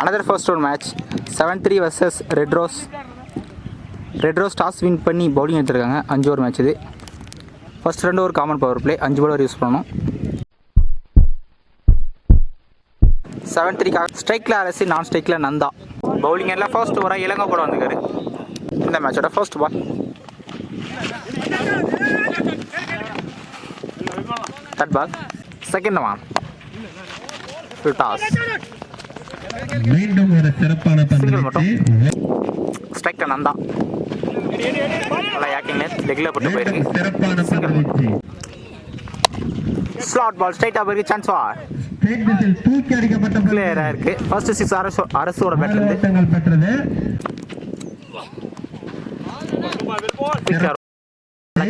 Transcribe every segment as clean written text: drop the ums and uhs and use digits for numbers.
Another first round match 7-3 vs red rose. Red rose toss win பண்ணி bowling எடுத்துருக்காங்க. 5 over match இது. First 2 over common power play, 5 பாலர் use பண்ணணும். 7-3 ஸ்ட்ரைக்கில் அரசி, நான் ஸ்ட்ரைக்கில் நந்தா. பவுலிங் எல்லாம் ஃபர்ஸ்ட் ஓவராக இலங்கை கூட வந்துருக்காரு. இந்த மேட்சோட first ball. Third ball. Second one. Full toss. மீண்டும் ஒரு சிறப்பான சிங்கிள் மட்டும். ஸ்ட்ரைக்கில் நந்தா. நல்லா யாக்கிங் லெக்ல போட்டு போயிருக்கு. சிறப்பான பந்து. ஸ்லாட் பால் ஸ்ட்ரைட்டாக போயிருக்கு. சான்ஸ் ஃபார் தூக்கி அடிக்கப்பட்ட கிளியரா இருக்கு. ஃபர்ஸ்ட் 6 அரசோட பேட்ல இருந்து பெற்றது.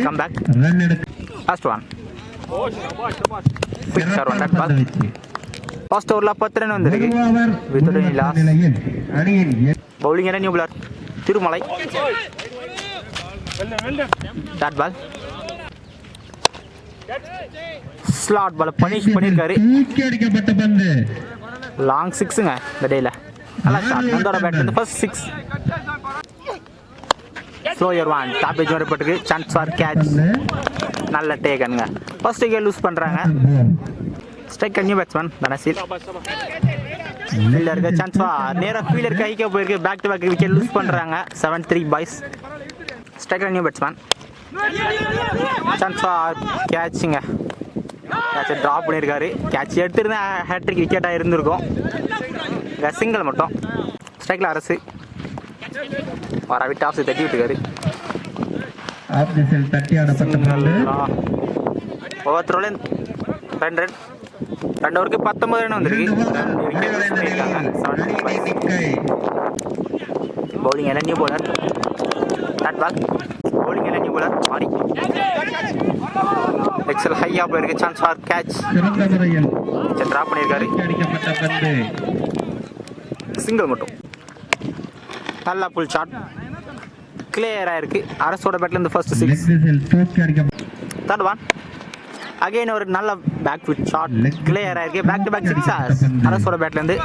Come back. ரன் எடுக்க last one. Quick one. That ball. First ஓவர்ல 10 ரன் வந்திருக்கு. With loss. பவுலிங் என்ன new bowler Thirumalai. That ball. Slot ball punish பண்ணிருக்காரு. தூக்கி அடிக்கப்பட்ட பந்து. லாங் 6ங்க இந்த டேல. நல்லா ஷாட். நந்தோட பேட்ல இருந்து first 6. Slower one. Top edge வரப்பட்டிருக்கு. Chance for catch. நல்ல டேக்கனுங்க. ஃபர்ஸ்ட் விக்கெட் லூஸ் பண்றாங்க. Strike new batsman Dhanaseel. ஃபீல்டருக்கு சான்ஸ் ஃபார் நேரா ஃபீல்டர் கைக்கு போயிருக்கு. Back to back wicket loose பண்றாங்க. 7-3 boys. Strike new batsman. Chance for கேட்சிங்க. கேட்சை ட்ராப் பண்ணியிருக்காரு. கேட்ச் எடுத்துருந்தா ஹேட்ரிக் விக்கெட்டாக இருந்திருக்கும். சிங்கிள் மட்டும். ஸ்ட்ரைக்கில் அரசு வர விட்டு ஆஃப் தட்டி விட்டுருக்காரு. ஒவ்வொருத்தரோட 2 ரன். 2 ஓவருக்கு 19 ரன் வந்திருக்கு. பவுலிங் என்ன new bowler. That ball. Bowling என்ன நியூ பவுலர் மாறி. எக்ஸல் ஹையாக போயிருக்கு. Chance for catch. ட்ராப் பண்ணியிருக்காரு. சிங்கிள் மட்டும். நல்லா புல் ஷாட். கிளியராக இருக்கு. அரசோட பேட்ல இருந்து ஃபர்ஸ்ட் 6. Third one. அகைன் ஒரு நல்ல பேக் வித் ஷாட். கிளியராக இருக்கு. பேக் டு பேக் 6 அரசோட பேட்ல இருந்து.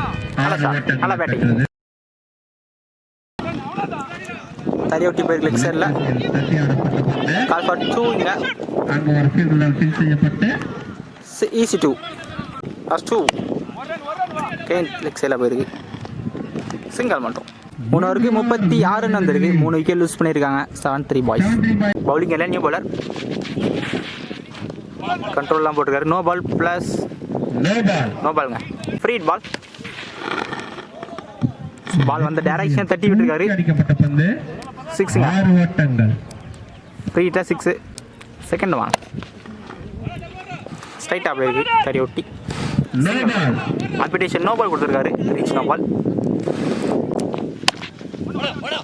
நல்ல ஷாட். நல்ல பேட்டிங். தரையொட்டி போயிருக்கு லெக் சைடில். கால் ஃபார் 2 இங்க. ஈஸி 2. ஃபர்ஸ்ட் 2 லெக் சைடில் போயிருக்கு. சிங்கிள் மட்டும். 3 ஓவருக்கு 36 ரன் வந்திருக்கு. 3 விக்கெட் லூஸ் பண்ணியிருக்காங்க. 7-3 பாய்ஸ். பவுலிங் எல்லாம் நியூ பாலர். கண்ட்ரோல்லாம் போட்டுருக்காரு. நோ பால் ப்ளஸ் நோ பாலுங்க. Free ball. பால் வந்து டைரக்ஷன் தட்டி விட்டுருக்காரு. 6ங்க. ஃப்ரீட்டாக 6. Second one. ஸ்ட்ரைட்டாக போயிருக்கு. தறி ஒட்டி காம்படிஷன் நோ பால் கொடுத்துருக்காரு. Reach no ball.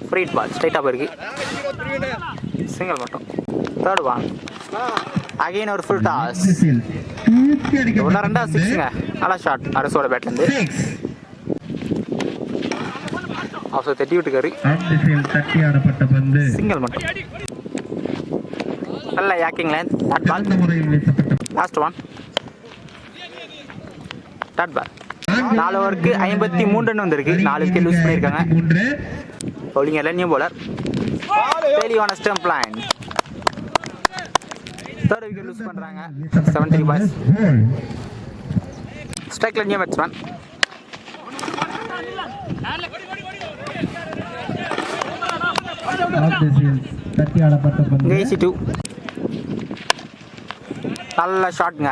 Free ball ஸ்ட்ரைட்டாக போயிருக்கு. சிங்கிள் மட்டும். Third one. அகைன் ஒரு ஃபுல் டாஸ். 1-2 6ங்க. நல்லா ஷாட் அரசோட பேட்லேருந்து. ஆஃப் தட்டி விட்டுக்காரு. சிங்கிள் மட்டும். நல்ல yorking line. That ball. Last one. That ball. 4 ஓவருக்கு 53 ரன் வந்திருக்கு. 4 விக்கெட் லூஸ் பண்ணியிருக்காங்க. பவுலிங் எல்லாம் நியூ பவுலர். தெளிவான stump line. 3rd wicket loose பண்றாங்க. 7-3 பாய்ஸ். ஸ்ட்ரைக்ல நியூ பேட்ஸ்மேன். ஈஸி 2. நல்ல ஷாட்ங்க.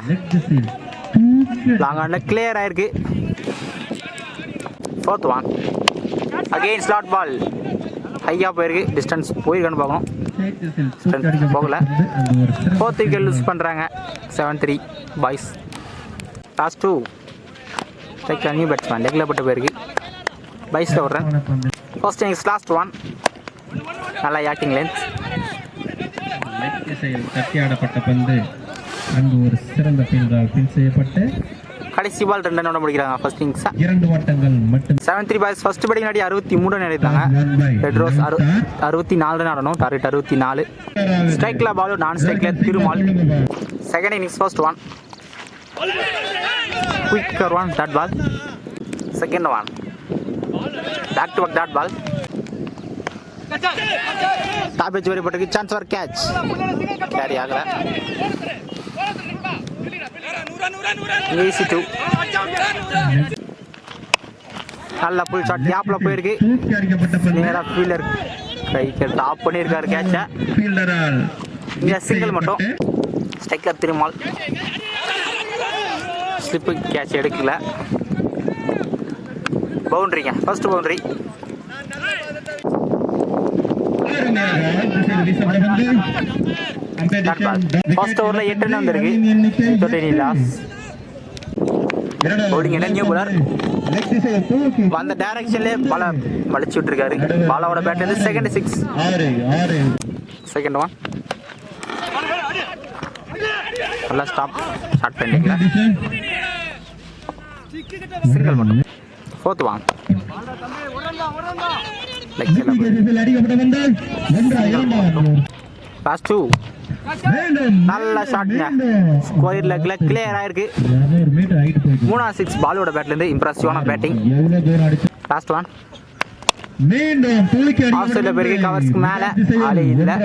லாங் ஆன்ல கிளியர் ஆயிருக்கு. 4th one. அகைன் ஸ்லாட் பால். ஹையாக போயிருக்கு. டிஸ்டன்ஸ் போயிருக்கான்னு பார்க்கணும். டிஸ்டன்ஸ் போகல. 4th விக்கெட் லூஸ் பண்ணுறாங்க. 7-3 boys. Last 2. Strike new batsman. லெக்கில் போட்டு போயிருக்கு. பாய்ஸில் விட்றேன். First innings last one. நல்லா யாக்கிங் லென்த். தட்டி ஆடப்பட்ட பந்து. அங்கு ஒரு சிறந்த ஃபீல்டரால் ஃபீல் செய்யப்பட்டு கடைசி பால் 2 ரன் முடிக்கிறாங்க. ஃபர்ஸ்ட் இன்னிங்ஸ் 2 ஓட்டங்கள் மட்டும். 7-3 பாய்ஸ். ஃபர்ஸ்ட் பேட்டிங் ஆடி 63 ரன் எடுத்தாங்க. ரெட் ரோஸ் 64 ரன் ஆடணும். டார்கெட் 64. ஸ்ட்ரைக்ல பால், நான் ஸ்ட்ரைக்ல Thirumal. Second innings first one. Quicker one. That ball. Second one. Back to back dot ball. Top edge வரைப்பட்டிருக்கு. Chance for catch. கேரி ஆகல. Easy 2. நல்ல pull shot கேப்ல போயிருக்கு. தூக்கி அடிக்கப்பட்ட பந்து நேரா ஃபீல்டர் கைக்கு டாப் பண்ணியிருக்காரு கேட்சை. ஃபீல்டரால் இங்கே சிங்கிள் மட்டும். ஸ்ட்ரைக்கர் திருமால் ஸ்லிப்பு கேட்ச் எடுக்கல. பவுண்டரிங்க, ஃபர்ஸ்ட் பவுண்டரி. ஃபர்ஸ்ட் ஓவரில் 8 ரன் வந்திருக்கு. தொட்டனி லாஸ். பவுலிங் என்ன நியூ பாலர் அந்த டைரக்ஷன்லேயே பாலை வலிச்சு விட்டுருக்காரு. பாலோட பேட்லேருந்து செகண்ட் 6. செகண்ட் 1 நல்லா ஸ்டாப் ஷார்ட் பண்ணிக்கல. சிங்கிள் மட்டும். Fourth 1 last 2. நல்ல ஷாட்ங்க. ஸ்கொயர் லெக்ல கிளியர் ஆயிருக்கு. 3 6 பாலோட பேட்லேருந்து இம்ப்ரெசிவான பேட்டிங். லாஸ்ட் 1 ஆஃப் சைட்ல போயிருக்கு. கவர்ஸ்க்கு மேலே ஆளே இல்லை.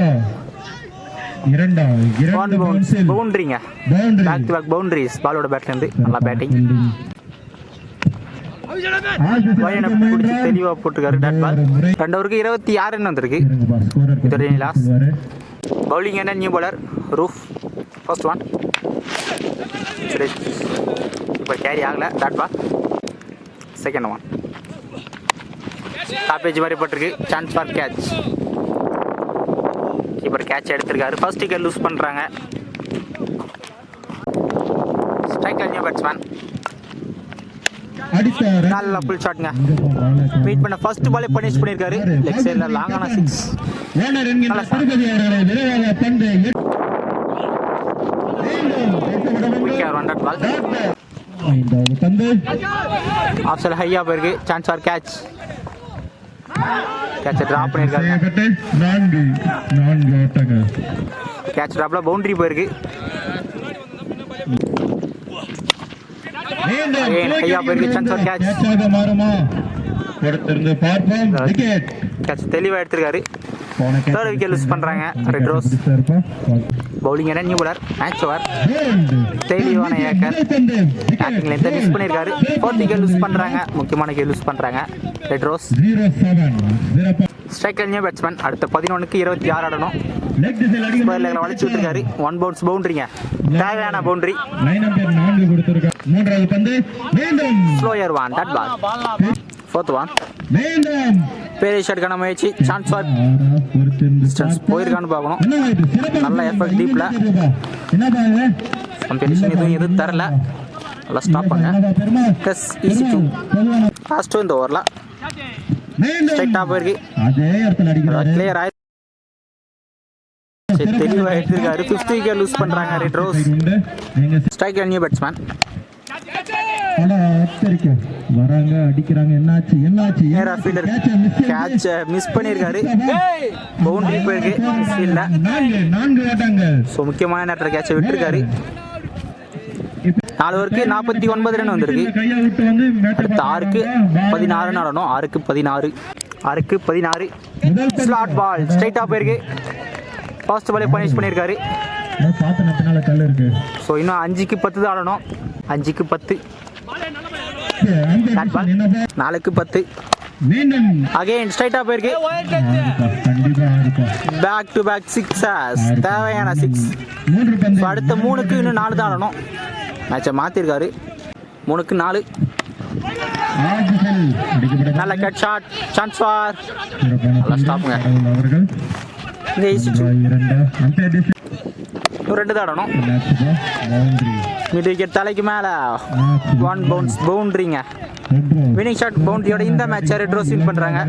பவுண்டரிங்க. பேக் டு பேக் பவுண்டரிஸ் பாலோட பேட்லேருந்து. நல்லா பேட்டிங். பிடிச்சி தெளிவாக போட்டுருக்காரு டாட் பால். 2 ஓவருக்கு 26 ரன் வந்திருக்கு. தொட்டனி லாஸ். பவுலிங் என்ன நியூ பாலர் ரூஃப். ஃபர்ஸ்ட் 1 இப்போ கேரி ஆகலை dot ball. Second 1 top edge மாதிரி போட்டிருக்கு. Chance for catch. Keeper catch எடுத்திருக்காரு. ஃபர்ஸ்ட் விக்கெட் லூஸ் பண்ணுறாங்க. Striker new batsman. நல்ல புல் ஷாட்ங்க. மீட் பண்ண ஃபர்ஸ்ட் பாலே பனிஷ் பண்ணியிருக்காரு. லெக் சைடில் லாங்கான 6. ஆஃப் சைட் ஹையா போயிருக்கு. Chance for catch. Catch drop பண்ணியிருக்காரு. கேட்ச் டிராப்ல பவுண்டரி போயிருக்கு. ஹையா போயிருக்கு. Chance for catch. கேட்ச் தெளிவாக எடுத்திருக்காரு. தேர்ட் விக்கெட் லூஸ் பண்ணுறாங்க ரெட் ரோஸ். பவுலிங் என்ன நியூ பாலர் மேட்ச் ஓவர். தெளிவான ஏக்கர். பேட்டிங்ல எந்த மிஸ் பண்ணியிருக்காரு. ஃபோர்த் விக்கெட் லூஸ் பண்ணுறாங்க. முக்கியமான விக்கெட் லூஸ் பண்ணுறாங்க red rose. Striker new batsman. அடுத்த 11க்கு 26 ஆடணும். ஸ்கொயர் லெக்ல வளைச்சு விட்டுருக்காரு. 1 பவுன்ஸ் பவுண்டரிங்க. தேவையான boundary. Slower 1 dot ball. Fourth 1 பெரிய ஷாட்கான முயற்சி. சான்ஸ் ஃபார் டிஸ்டன்ஸ் போயிருக்கான்னு பார்க்கணும். நல்ல எஃபர்ட் டீப்ல. கம்பெனிஷன் எதுவும் தரல. நல்லா ஸ்டாப் பண்ண. Plus easy 2. லாஸ்ட் 2 இந்த ஓவரில் ஸ்ட்ரைட்டாக போயிருக்கு. கிளியர் ஆயிடுச்சு. தெளிவாக எடுத்திருக்காரு. 5th விக்கெட் லூஸ் பண்ணுறாங்க red rose. Striker new batsman. Miss பண்ணிருக்காரு. பவுண்டரி போயிருக்கு. முக்கியமான நேரத்தில் கேட்சை விட்டுருக்காரு. 4 ஓவருக்கு 49 ரன் வந்திருக்கு. அடுத்த 6க்கு 16 ஆடணும். 6க்கு 16 ஸ்லாட் பால் ஸ்ட்ரைட்டா போயிருக்கு. ஃபர்ஸ்ட் பாலே பனிஷ் பண்ணியிருக்காரு. ஸோ இன்னும் 5க்கு 10 தான் ஆடணும். 5க்கு 10 4க்கு 10 அகைன் ஸ்ட்ரைட்டா போயிருக்கு. பேக் டு பேக் 6 தேவையான 6. அடுத்த 3க்கு இன்னும் 4 தான் ஆடணும். மேட்சை மாத்திருக்காரு. 3க்கு 4. நல்ல கட் ஷாட். சான்ஸ் ஃபார் நல்லா ஸ்டாப்புங்க. ரெண்டு தான் ஆடணும். மிட் விக்கெட் தலைக்கு மேலே 1 பவுன்ஸ் பவுண்டரிங்க. வினிங் ஷாட் பவுண்டரியோட இந்த மேட்சை ரெட் ரோஸ் வின் பண்ணுறாங்க.